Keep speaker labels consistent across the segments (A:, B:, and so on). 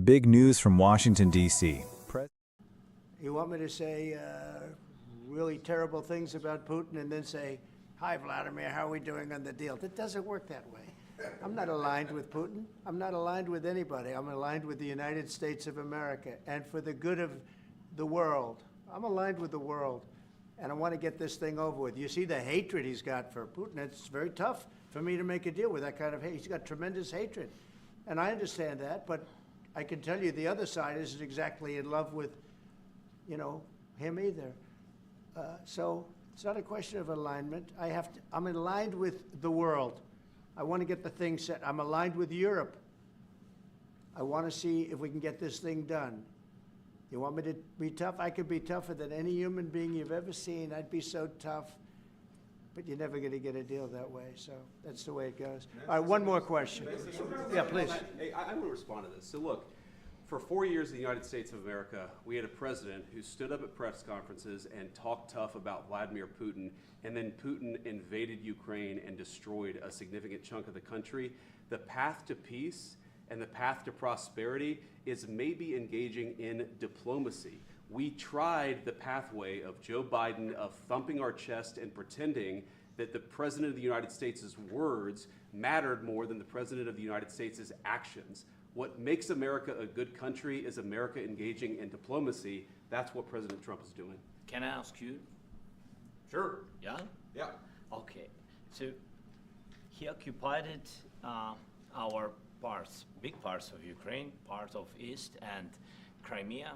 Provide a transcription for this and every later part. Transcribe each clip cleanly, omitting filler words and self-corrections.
A: Big news from Washington, D.C.
B: You want me to say really terrible things about Putin and then say, hi, Vladimir, how are we doing on the deal? That doesn't work that way. I'm not aligned with Putin. I'm not aligned with anybody. I'm aligned with the United States of America. And for the good of the world, I'm aligned with the world. And I want to get this thing over with. You see the hatred he's got for Putin. It's very tough for me to make a deal with that kind of hate. He's got tremendous hatred. And I understand that, but I can tell you the other side isn't exactly in love with, him either. So it's not a question of alignment. I'm aligned with the world. I want to get the thing set. I'm aligned with Europe. I want to see if we can get this thing done. You want me to be tough? I could be tougher than any human being you've ever seen. I'd be so tough. But you're never going to get a deal that way. So that's the way it goes. All right, one more question. Yeah, please.
C: I want to respond to this. So look, for 4 years in the United States of America, we had a president who stood up at press conferences and talked tough about Vladimir Putin, and then Putin invaded Ukraine and destroyed a significant chunk of the country. The path to peace and the path to prosperity is maybe engaging in diplomacy. We tried the pathway of Joe Biden, of thumping our chest and pretending that the President of the United States' words mattered more than the President of the United States' actions. What makes America a good country is America engaging in diplomacy. That's what President Trump is doing.
D: Can I ask you?
C: Sure.
D: Yeah?
C: Yeah.
D: Okay. So he occupied our parts, big parts of Ukraine, part of East and Crimea.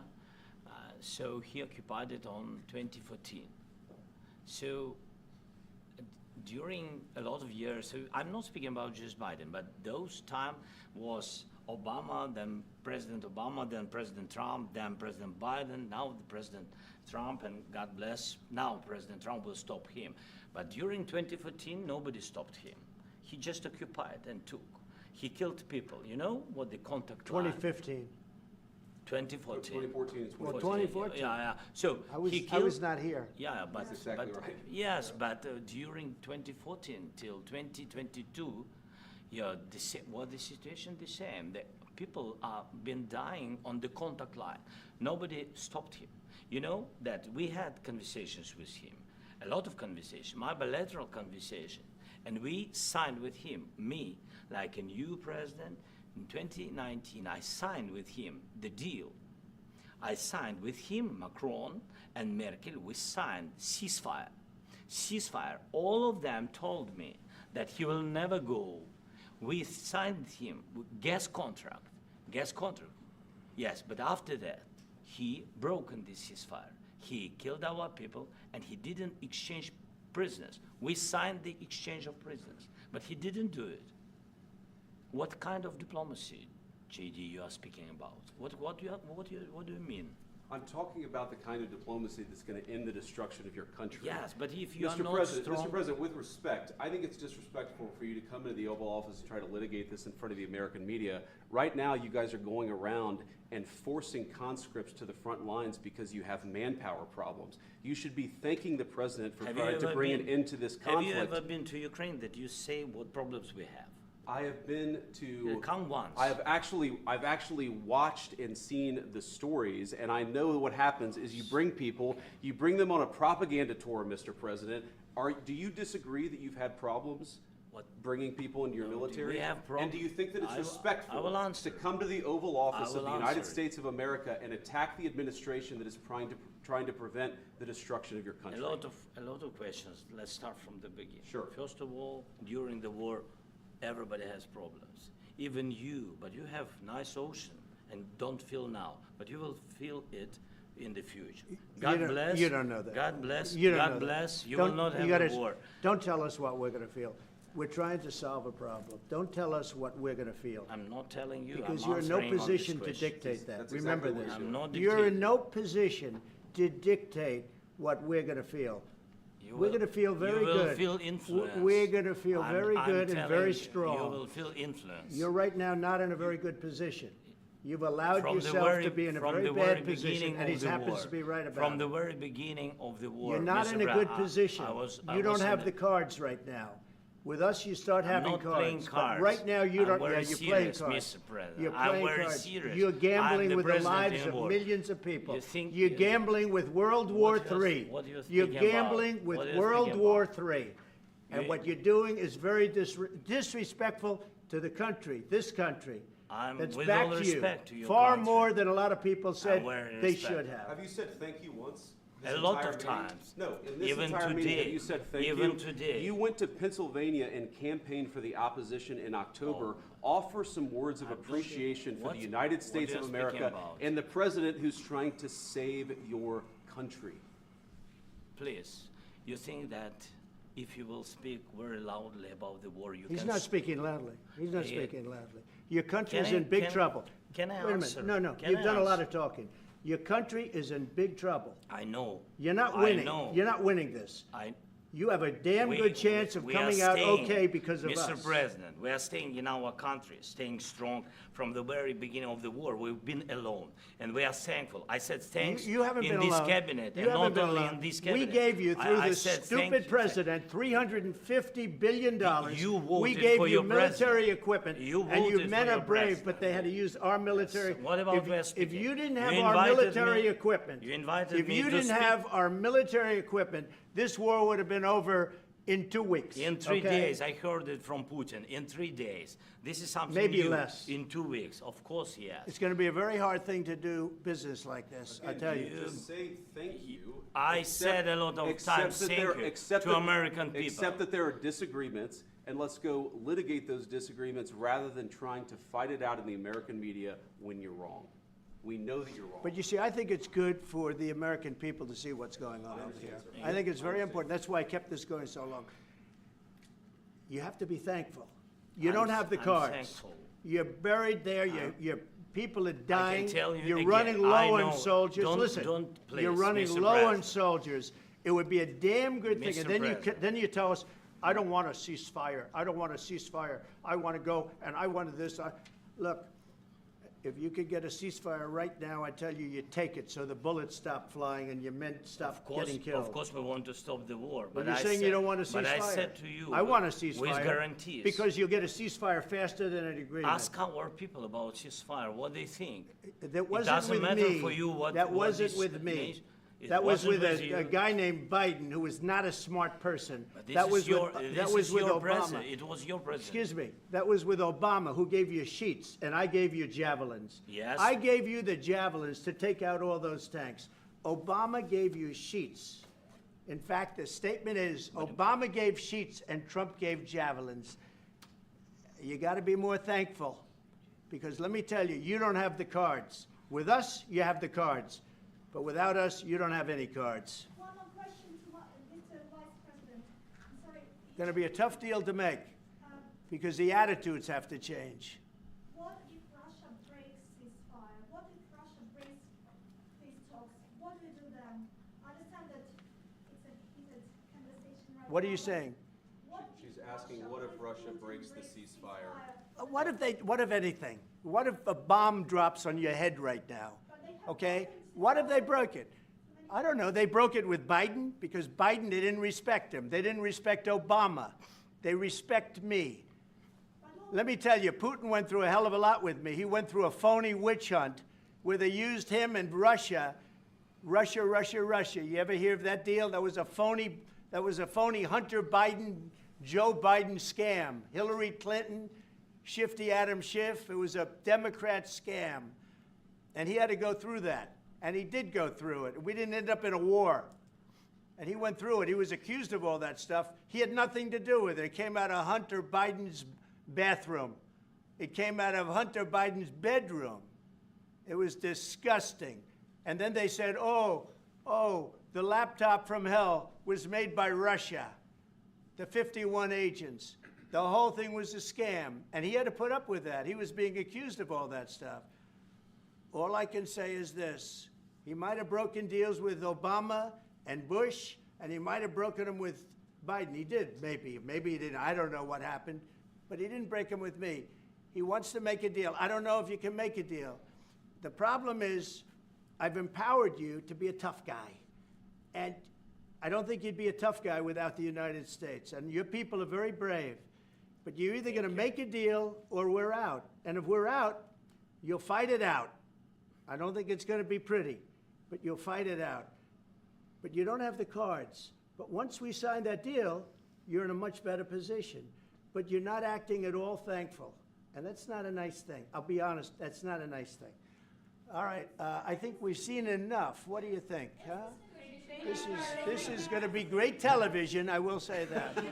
D: So he occupied it on 2014. So during a lot of years, so I'm not speaking about just Biden, but those time was Obama, then President Obama, then President Trump, then President Biden, now the President Trump, and God bless, now President Trump will stop him. But during 2014, nobody stopped him. He just occupied and took. He killed people. You know what the contact line?
B: 2015.
D: 2014.
C: 2014 and 2015.
B: Well, 2014.
D: Yeah. So
B: I
D: he
B: was not here.
D: Yeah, but
C: That's exactly right.
D: Yes, but during 2014 till 2022, the situation the same. The people are been dying on the contact line. Nobody stopped him. You know that we had conversations with him, a lot of conversations, my bilateral conversation, and we signed with him, me, like a new president. In 2019, I signed with him the deal. I signed with him, Macron and Merkel, we signed ceasefire. Ceasefire. All of them told me that he will never go. We signed him gas contract. Yes, but after that, he broken this ceasefire. He killed our people and he didn't exchange prisoners. We signed the exchange of prisoners, but he didn't do it. What kind of diplomacy, JD, you are speaking about? What do you mean?
C: I'm talking about the kind of diplomacy that's going to end the destruction of your country.
D: Yes, but if you are
C: Mr.
D: not
C: President,
D: strong...
C: Mr. President, with respect, I think it's disrespectful for you to come into the Oval Office and try to litigate this in front of the American media. Right now, you guys are going around and forcing conscripts to the front lines because you have manpower problems. You should be thanking the President for trying to bring an end to this conflict.
D: Have you ever been to Ukraine that you say what problems we have?
C: I have been to.
D: Come once.
C: I've actually watched and seen the stories, and I know what happens is you bring them on a propaganda tour, Mr. President. Do you disagree that you've had problems bringing people into your military?
D: We have problems.
C: And do you think that it's respectful
D: answer.
C: to come to the Oval Office of the United
D: answer.
C: States of America and attack the administration that is trying to prevent the destruction of your country?
D: A lot of questions. Let's start from the beginning.
C: Sure.
D: First of all, during the war, everybody has problems. Even you, but you have nice ocean and don't feel now, but you will feel it in the future. God bless.
B: You don't know that.
D: God bless.
B: You don't know
D: God bless.
B: that.
D: You will not have a war.
B: Don't tell us what we're going to feel. We're trying to solve a problem. Don't tell us what we're going to feel.
D: I'm not telling you.
B: Because
D: I'm
B: you're in no
D: answering on this
B: position to
D: question.
B: dictate that.
C: That's
B: Remember
C: exactly
B: this.
C: what
D: I'm not
B: You're
D: dictating.
B: in no position to dictate what we're going to feel.
D: You
B: We're
D: will-
B: going to feel very
D: You will
B: good.
D: feel influence.
B: We're going to feel very good and very strong.
D: You will feel influence.
B: You're right now not in a very good position. You've allowed
D: From the
B: yourself
D: very-
B: to be in a
D: from
B: very
D: the very
B: bad position,
D: beginning
B: and he
D: of the
B: happens
D: war.
B: to be right about
D: From
B: it.
D: the very beginning of the war.
B: You're not
D: Mr.
B: in a
D: Brown,
B: good position.
D: I
B: You don't
D: was
B: have
D: in
B: the cards right now. With us, you start
D: I'm
B: having
D: not
B: cards.
D: playing
B: But
D: cards.
B: right now, you
D: I'm
B: don't.
D: very
B: You're playing
D: serious,
B: cards.
D: Mr. President.
B: You're
D: I'm
B: playing
D: very
B: cards.
D: serious.
B: You're
D: I'm
B: gambling
D: the
B: with the
D: president
B: lives
D: in
B: of
D: war.
B: millions of people.
D: You think-
B: You're gambling with World War
D: What you-
B: III.
D: what you
B: You're
D: speaking about?
B: gambling with
D: What are you
B: World
D: speaking
B: War
D: about?
B: III. And
D: You-
B: what you're doing is very disrespectful to the country, this country.
D: I'm-
B: That's
D: with
B: back
D: all
B: to
D: respect to
B: you.
D: your
B: Far
D: country.
B: more than a lot of people said
D: very
B: they
D: respect.
B: should have.
C: Have you said thank you once?
D: A
C: this
D: lot
C: entire
D: of
C: meeting?
D: times.
C: No, in this
D: Even
C: entire meeting,
D: today.
C: have you said thank you?
D: Even today.
C: You went to Pennsylvania and campaigned for the opposition in October. Offer some words of appreciation for
D: What-
C: the United
D: what
C: States
D: are
C: of
D: you
C: America
D: speaking about?
C: and the president who's trying to save your country.
D: Please, you think that if you will speak very loudly about the war, you
B: He's
D: can...
B: not speaking loudly. He's not
D: Yeah.
B: speaking loudly. Your country
D: Can
B: is
D: I-
B: in big
D: can-
B: trouble.
D: can I
B: Wait a
D: answer?
B: minute. No,
D: Can
B: you've
D: I
B: done a lot
D: answer?
B: of talking. Your country is in big trouble.
D: I know.
B: You're not
D: I
B: winning.
D: know.
B: You're not winning this.
D: I,
B: You have a damn good chance of
D: we are
B: coming out
D: staying,
B: okay because of
D: Mr.
B: us.
D: President, we are staying in our country, staying strong from the very beginning of the war. We've been alone, and we are thankful. I said thanks
B: You haven't
D: in
B: been
D: this
B: alone.
D: cabinet,
B: You
D: and
B: haven't
D: not
B: been
D: only
B: alone.
D: in this cabinet.
B: We gave you, through
D: I
B: this
D: said thank
B: stupid
D: you.
B: president, $350 billion.
D: You voted
B: We gave
D: for
B: you
D: your
B: military
D: president.
B: equipment.
D: You
B: and you
D: voted
B: men
D: for
B: are
D: your
B: brave,
D: president.
B: but they had to use our military.
D: What about we are
B: If
D: speaking?
B: you didn't
D: You
B: have our
D: invited
B: military
D: me-
B: equipment,
D: you invited
B: if
D: me
B: you
D: to
B: didn't
D: speak.
B: have our military equipment, this war would have been over in 2 weeks.
D: In 3
B: okay?
D: days, I heard it from Putin. In 3 days, this is something
B: Maybe
D: new.
B: less.
D: In 2 weeks, of course, yes.
B: It's going to be a very hard thing to do business like this, I tell you.
C: Just say thank you.
D: I said a lot of
C: Except
D: times
C: that
D: thank
C: there-
D: you
C: except
D: to
C: that-
D: American people.
C: Except that there are disagreements, and let's go litigate those disagreements rather than trying to fight it out in the American media when you're wrong. We know that you're wrong.
B: But you see, I think it's good for the American people to see what's going on over here. I think it's very important. That's why I kept this going so long. You have to be thankful. You don't have the
D: I'm
B: cards.
D: thankful.
B: You're buried there. Your people are dying.
D: tell you
B: You're
D: again,
B: running
D: I
B: low
D: know.
B: on soldiers.
D: Don't-
B: Listen,
D: don't,
B: you're
D: please,
B: running
D: Mr.
B: low on
D: President.
B: soldiers. It would be a damn good thing.
D: Mr.
B: And then
D: President.
B: then you tell us, I don't want a ceasefire. I don't want a ceasefire. I want to go and I wanted this. Look, if you could get a ceasefire right now, I tell you, you take it so the bullets stop flying and your men stop getting killed.
D: Of course, we want to stop the war.
B: But
D: But
B: you're
D: I
B: saying you
D: said-
B: don't want a ceasefire.
D: But I said to you,
B: I want a ceasefire.
D: with guarantees.
B: Because you'll get a ceasefire faster than an agreement.
D: Ask our people about ceasefire, what they think.
B: That wasn't
D: doesn't
B: with
D: matter
B: me.
D: for you what-
B: That
D: what
B: wasn't
D: this
B: with me.
D: nation- it
B: That was
D: wasn't
B: with
D: with
B: a
D: you.
B: guy named Biden, who was not a smart person.
D: But this
B: That
D: is
B: was
D: your,
B: with,
D: this
B: that was
D: is
B: with
D: your
B: Obama.
D: president. It was your president.
B: Excuse me. That was with Obama, who gave you sheets, and I gave you javelins.
D: Yes.
B: I gave you the javelins to take out all those tanks. Obama gave you sheets. In fact, the statement is Obama gave sheets and Trump gave javelins. You got to be more thankful, because let me tell you, you don't have the cards. With us, you have the cards, but without us, you don't have any cards.
E: One more question to Mr. Vice President. I'm sorry.
B: Going to be a tough deal to make, because the attitudes have to change.
E: What if Russia breaks ceasefire? What if Russia breaks these talks? What do we do then? I understand that it's a heated conversation right now.
B: What are you
E: but
B: saying?
E: what
C: She's
E: if
C: asking, what if Russia breaks the ceasefire?
B: What if anything? What if a bomb drops on your head right now? Okay? What if they broke it? I don't know. They broke it with Biden because Biden, they didn't respect him. They didn't respect Obama. They respect me. Let me tell you, Putin went through a hell of a lot with me. He went through a phony witch hunt where they used him and Russia. Russia. You ever hear of that deal? That was a phony Hunter Biden, Joe Biden scam. Hillary Clinton, Shifty Adam Schiff. It was a Democrat scam. And he had to go through that. And he did go through it. We didn't end up in a war. And he went through it. He was accused of all that stuff. He had nothing to do with it. It came out of Hunter Biden's bathroom. It came out of Hunter Biden's bedroom. It was disgusting. And then they said, oh, the laptop from hell was made by Russia, the 51 agents. The whole thing was a scam. And he had to put up with that. He was being accused of all that stuff. All I can say is this. He might have broken deals with Obama and Bush, and he might have broken them with Biden. He did, maybe. Maybe he didn't. I don't know what happened. But he didn't break them with me. He wants to make a deal. I don't know if you can make a deal. The problem is I've empowered you to be a tough guy. And I don't think you'd be a tough guy without the United States. And your people are very brave. But you're either going to make a deal or we're out. And if we're out, you'll fight it out. I don't think it's going to be pretty, but you'll fight it out. But you don't have the cards. But once we sign that deal, you're in a much better position. But you're not acting at all thankful. And that's not a nice thing. I'll be honest, that's not a nice thing. All right, I think we've seen enough. What do you think? Huh? This is going to be great television, I will say that.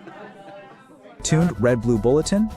A: Tuned Red Blue Bulletin?